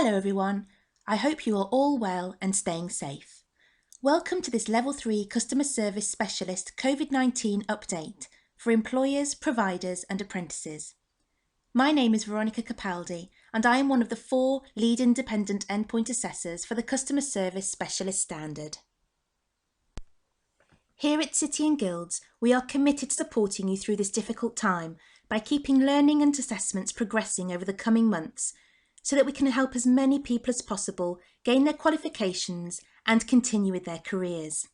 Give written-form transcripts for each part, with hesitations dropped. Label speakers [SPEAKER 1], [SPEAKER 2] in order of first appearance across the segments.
[SPEAKER 1] Hello everyone, I hope you are all well and staying safe. Welcome to this Level 3 Customer Service Specialist COVID-19 update for employers, providers and apprentices. My name is Veronica Capaldi and I am one of the 4 lead independent endpoint assessors for the Customer Service Specialist Standard. Here at City & Guilds, we are committed to supporting you through this difficult time by keeping learning and assessments progressing over the coming months so that we can help as many people as possible gain their qualifications and continue with their careers.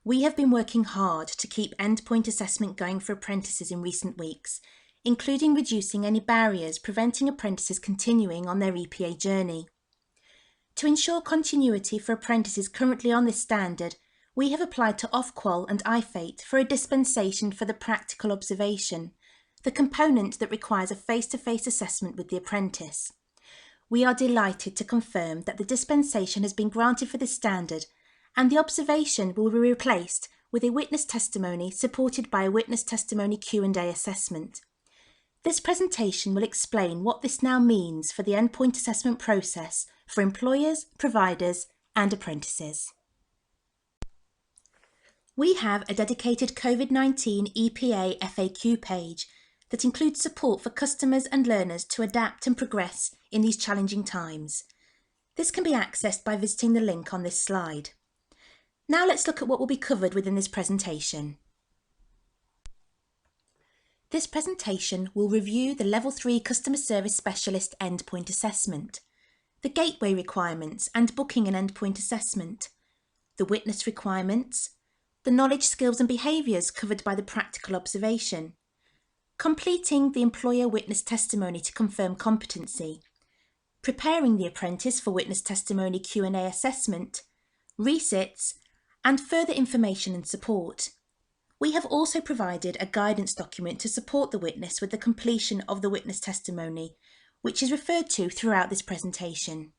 [SPEAKER 1] We have been working hard to keep endpoint assessment going for apprentices in recent weeks, including reducing any barriers preventing apprentices continuing on their EPA journey. To ensure continuity for apprentices currently on this standard, we have applied to Ofqual and IfATE for a dispensation for the practical observation, the component that requires a face-to-face assessment with the apprentice. We are delighted to confirm that the dispensation has been granted for this standard and the observation will be replaced with a witness testimony supported by a witness testimony Q&A assessment. This presentation will explain what this now means for the endpoint assessment process for employers, providers and apprentices. We have a dedicated COVID-19 EPA FAQ page that includes support for customers and learners to adapt and progress in these challenging times. This can be accessed by visiting the link on this slide. Now let's look at what will be covered within this presentation. This presentation will review the Level 3 Customer Service Specialist Endpoint Assessment, the gateway requirements and booking an endpoint assessment, the witness requirements, the knowledge, skills and behaviours covered by the practical observation, completing the employer witness testimony to confirm competency, preparing the apprentice for witness testimony Q&A assessment, resits, and further information and support. We have also provided a guidance document to support the witness with the completion of the witness testimony, which is referred to throughout this presentation.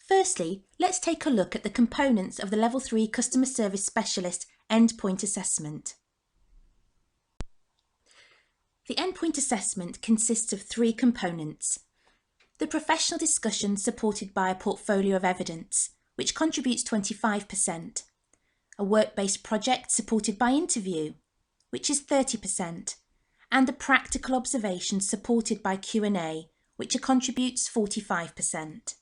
[SPEAKER 1] Firstly, let's take a look at the components of the Level 3 Customer Service Specialist Endpoint Assessment. The endpoint assessment consists of 3 components. The professional discussion supported by a portfolio of evidence, which contributes 25%. A work-based project supported by interview, which is 30%. And the practical observation supported by Q&A, which contributes 45%.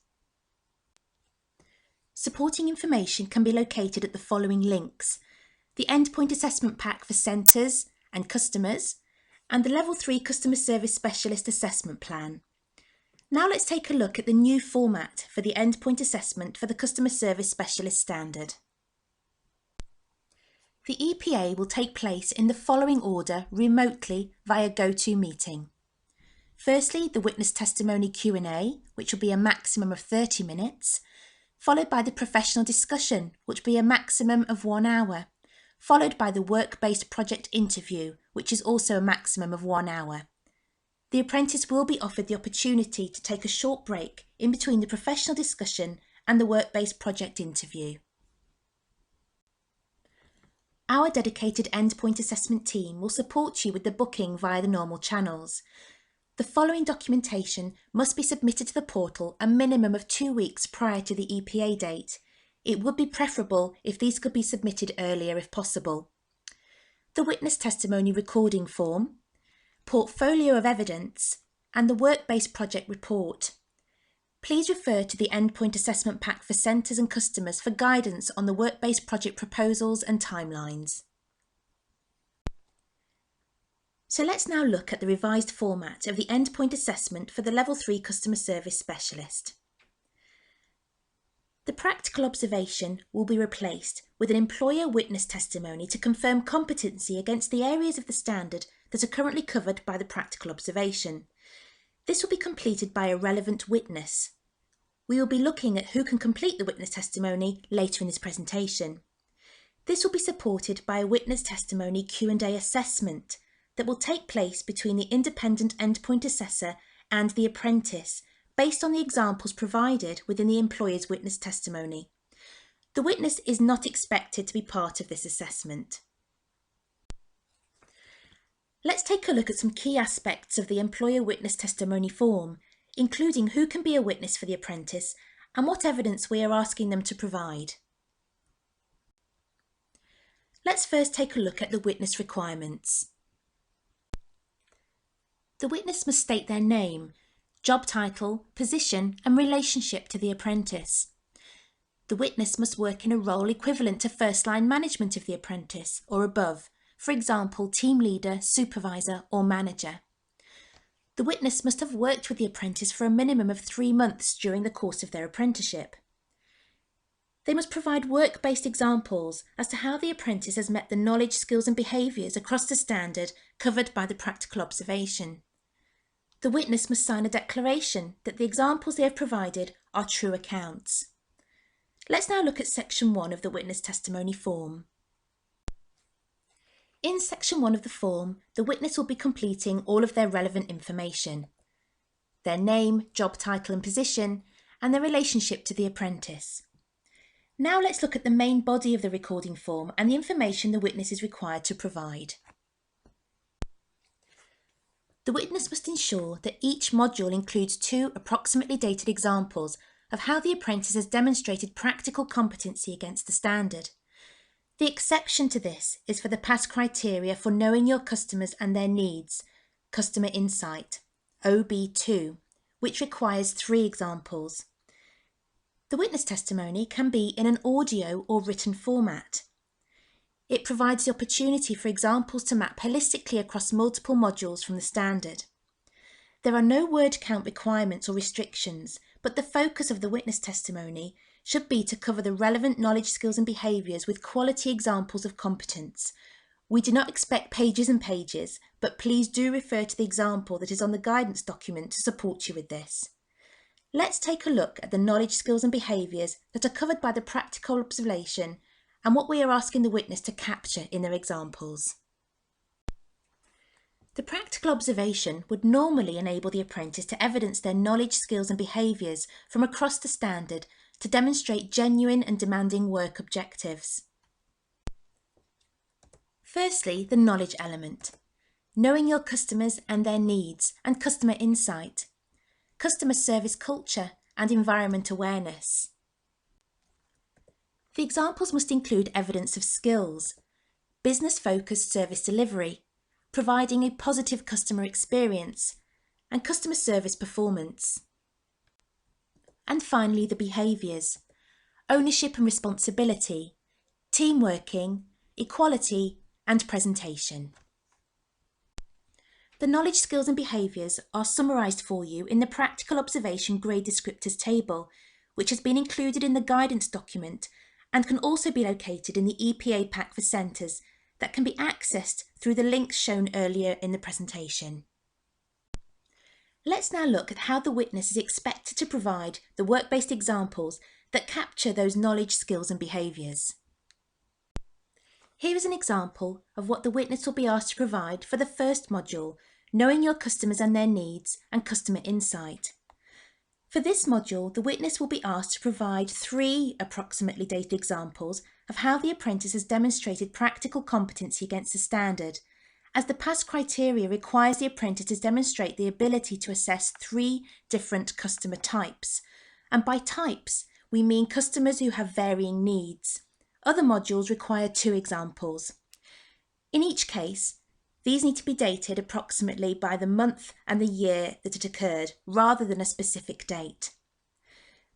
[SPEAKER 1] Supporting information can be located at the following links: the Endpoint Assessment Pack for centres and customers, and the Level 3 Customer Service Specialist Assessment Plan. Now let's take a look at the new format for the endpoint assessment for the Customer Service Specialist Standard. The EPA will take place in the following order remotely via GoToMeeting. Firstly, the witness testimony Q&A, which will be a maximum of 30 minutes, followed by the professional discussion, which will be a maximum of 1 hour, followed by the work-based project interview, which is also a maximum of 1 hour. The apprentice will be offered the opportunity to take a short break in between the professional discussion and the work-based project interview. Our dedicated endpoint assessment team will support you with the booking via the normal channels. The following documentation must be submitted to the portal a minimum of 2 weeks prior to the EPA date. It would be preferable if these could be submitted earlier if possible. The witness testimony recording form, portfolio of evidence, and the work-based project report. Please refer to the Endpoint Assessment Pack for centres and customers for guidance on the work-based project proposals and timelines. So let's now look at the revised format of the endpoint assessment for the Level 3 Customer Service Specialist. The practical observation will be replaced with an employer witness testimony to confirm competency against the areas of the standard that are currently covered by the practical observation. This will be completed by a relevant witness. We will be looking at who can complete the witness testimony later in this presentation. This will be supported by a witness testimony Q&A assessment that will take place between the independent endpoint assessor and the apprentice, based on the examples provided within the employer's witness testimony. The witness is not expected to be part of this assessment. Let's take a look at some key aspects of the employer witness testimony form, including who can be a witness for the apprentice and what evidence we are asking them to provide. Let's first take a look at the witness requirements. The witness must state their name, job title, position and relationship to the apprentice. The witness must work in a role equivalent to first-line management of the apprentice or above, for example, team leader, supervisor or manager. The witness must have worked with the apprentice for a minimum of 3 months during the course of their apprenticeship. They must provide work-based examples as to how the apprentice has met the knowledge, skills and behaviours across the standard covered by the practical observation. The witness must sign a declaration that the examples they have provided are true accounts. Let's now look at Section 1 of the witness testimony form. In Section 1 of the form, the witness will be completing all of their relevant information: their name, job title and position, and their relationship to the apprentice. Now let's look at the main body of the recording form and the information the witness is required to provide. The witness must ensure that each module includes 2 approximately dated examples of how the apprentice has demonstrated practical competency against the standard. The exception to this is for the PASS criteria for knowing your customers and their needs, Customer Insight, OB2, which requires 3 examples. The witness testimony can be in an audio or written format. It provides the opportunity for examples to map holistically across multiple modules from the standard. There are no word count requirements or restrictions, but the focus of the witness testimony should be to cover the relevant knowledge, skills and behaviours with quality examples of competence. We do not expect pages and pages, but please do refer to the example that is on the guidance document to support you with this. Let's take a look at the knowledge, skills and behaviours that are covered by the practical observation and what we are asking the witness to capture in their examples. The practical observation would normally enable the apprentice to evidence their knowledge, skills and behaviours from across the standard to demonstrate genuine and demanding work objectives. Firstly, the knowledge element: knowing your customers and their needs and customer insight, customer service culture and environment awareness. The examples must include evidence of skills, business-focused service delivery, providing a positive customer experience, and customer service performance. And finally, the behaviours: ownership and responsibility, team working, equality, and presentation. The knowledge, skills and behaviours are summarised for you in the practical observation grade descriptors table, which has been included in the guidance document and can also be located in the EPA pack for centres that can be accessed through the links shown earlier in the presentation. Let's now look at how the witness is expected to provide the work-based examples that capture those knowledge, skills and behaviours. Here is an example of what the witness will be asked to provide for the first module, Knowing Your Customers and Their Needs and Customer Insight. For this module, the witness will be asked to provide 3 approximately dated examples of how the apprentice has demonstrated practical competency against the standard, as the PASS criteria requires the apprentice to demonstrate the ability to assess 3 different customer types. And by types, we mean customers who have varying needs. Other modules require 2 examples. In each case, these need to be dated approximately by the month and the year that it occurred, rather than a specific date.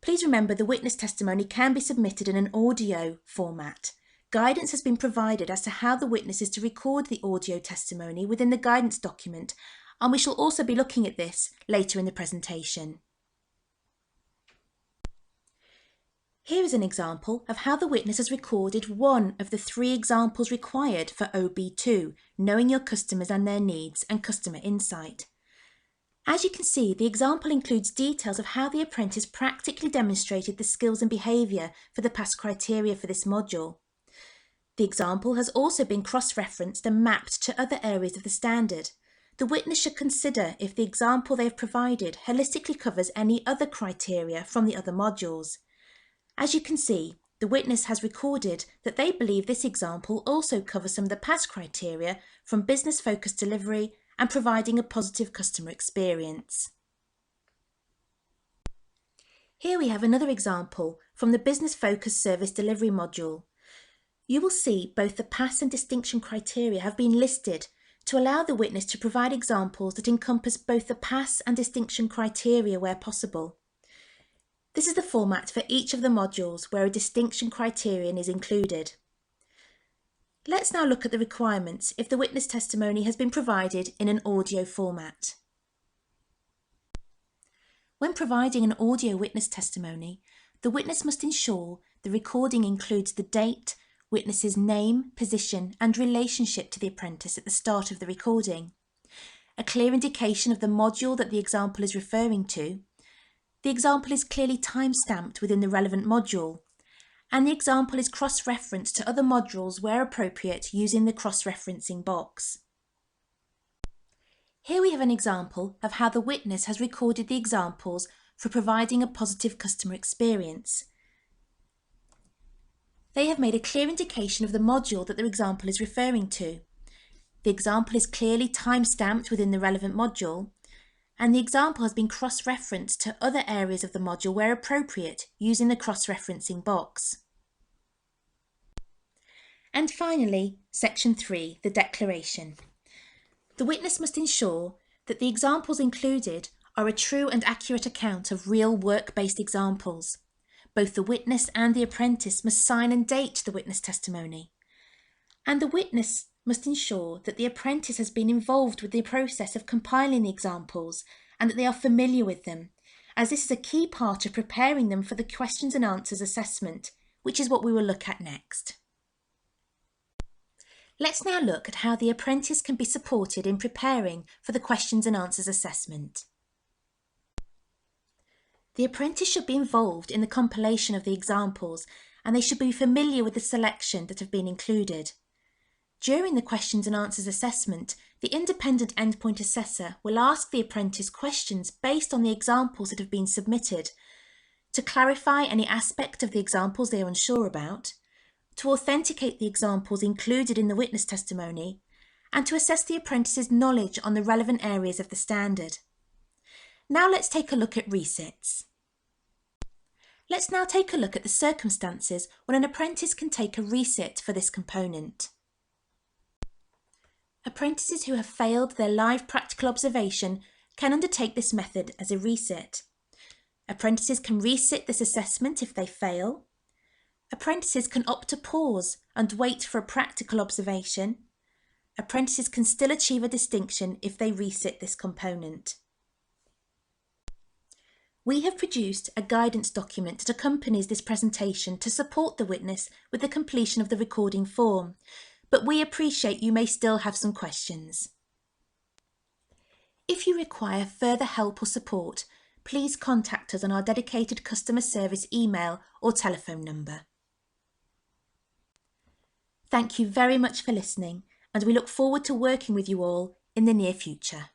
[SPEAKER 1] Please remember the witness testimony can be submitted in an audio format. Guidance has been provided as to how the witness is to record the audio testimony within the guidance document, and we shall also be looking at this later in the presentation. Here is an example of how the witness has recorded one of the 3 examples required for OB2, Knowing Your Customers and Their Needs and Customer Insight. As you can see, the example includes details of how the apprentice practically demonstrated the skills and behaviour for the PASS criteria for this module. The example has also been cross-referenced and mapped to other areas of the standard. The witness should consider if the example they have provided holistically covers any other criteria from the other modules. As you can see, the witness has recorded that they believe this example also covers some of the PASS criteria from business-focused delivery and providing a positive customer experience. Here we have another example from the Business Focused Service Delivery module. You will see both the pass and distinction criteria have been listed to allow the witness to provide examples that encompass both the pass and distinction criteria where possible. This is the format for each of the modules where a distinction criterion is included. Let's now look at the requirements if the witness testimony has been provided in an audio format. When providing an audio witness testimony, the witness must ensure the recording includes the date, witness's name, position and relationship to the apprentice at the start of the recording, a clear indication of the module that the example is referring to, the example is clearly time-stamped within the relevant module, and the example is cross-referenced to other modules where appropriate using the cross-referencing box. Here we have an example of how the witness has recorded the examples for providing a positive customer experience. They have made a clear indication of the module that their example is referring to. The example is clearly time-stamped within the relevant module, and the example has been cross-referenced to other areas of the module where appropriate using the cross-referencing box. And finally, Section 3, the declaration. The witness must ensure that the examples included are a true and accurate account of real work-based examples. Both the witness and the apprentice must sign and date the witness testimony. And the witness must ensure that the apprentice has been involved with the process of compiling the examples and that they are familiar with them, as this is a key part of preparing them for the questions and answers assessment, which is what we will look at next. Let's now look at how the apprentice can be supported in preparing for the questions and answers assessment. The apprentice should be involved in the compilation of the examples, and they should be familiar with the selection that have been included. During the questions and answers assessment, the independent endpoint assessor will ask the apprentice questions based on the examples that have been submitted, to clarify any aspect of the examples they are unsure about, to authenticate the examples included in the witness testimony, and to assess the apprentice's knowledge on the relevant areas of the standard. Now let's take a look at resits. Let's now take a look at the circumstances when an apprentice can take a resit for this component. Apprentices who have failed their live practical observation can undertake this method as a resit. Apprentices can resit this assessment if they fail. Apprentices can opt to pause and wait for a practical observation. Apprentices can still achieve a distinction if they resit this component. We have produced a guidance document that accompanies this presentation to support the witness with the completion of the recording form, but we appreciate you may still have some questions. If you require further help or support, please contact us on our dedicated customer service email or telephone number. Thank you very much for listening, and we look forward to working with you all in the near future.